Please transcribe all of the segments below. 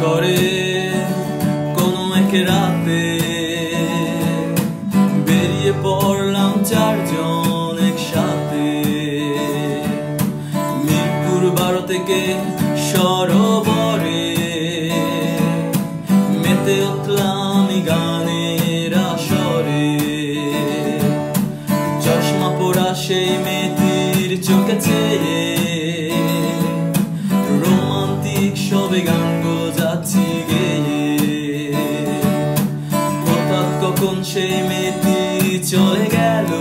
করে কোনো এক রাতে বেরিয়ে পড়লাম চারজন একসাথে। মিরপুর 12 থেকে সরোবরে মেতে উঠলাম গানের আসরে। চশমা পরা সেই মেয়েটির চোখে চেয়ে রোমান্টিক সবে গান গোজাচ্ছি গেয়ে। হঠাৎ কখন সেই মেয়েটি চলে গেল,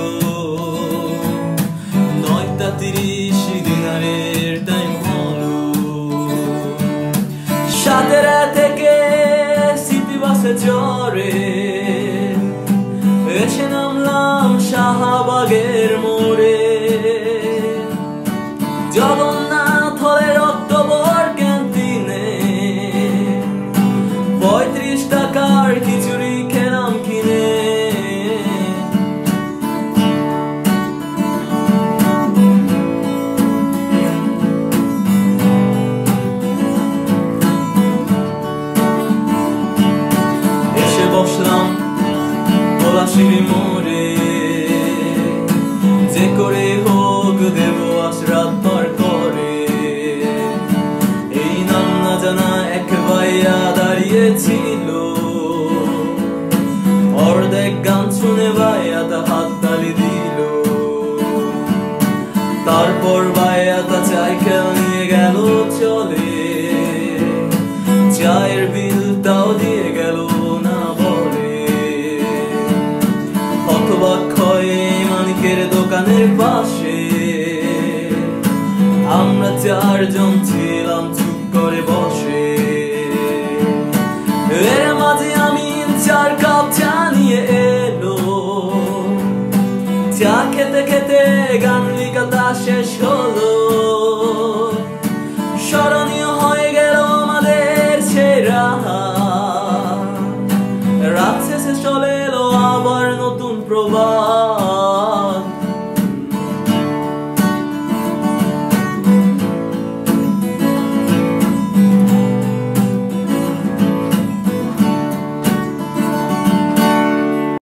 9:30 ডিনারের টাইম হলো। সাতেরা থেকে সিটি বাসে চড়ে এসে নামলাম শাহবাগের মোড়ে। জগন্নাথ হলের অক্টোবর ক্যান্টিনে 35 টাকার খিচুড়ি খেলাম কিনে। এসে বসলাম পলাশির মোড়ে, যে করে হোক দেব আজ রাত পার করে। এই নাম না জানা এক ভাইয়া দাঁড়িয়েছিল, অর্ধেক গান শুনে ভাইয়া তা হাত তালি দিল। তারপর ভাইয়া তা চাই খেল নিয়ে গেল চলে, চায়ের বিলটাও দিয়ে গেল না বলে। হতবাক হয়ে মানিকের দোকানের পাশে আমরা চারজন ছিলাম চুপ করে বসে। এর মাঝে আমি 4 কাপ চা নিয়ে এলো। চা খেতে খেতে গান লিখাটা শেষ হলো।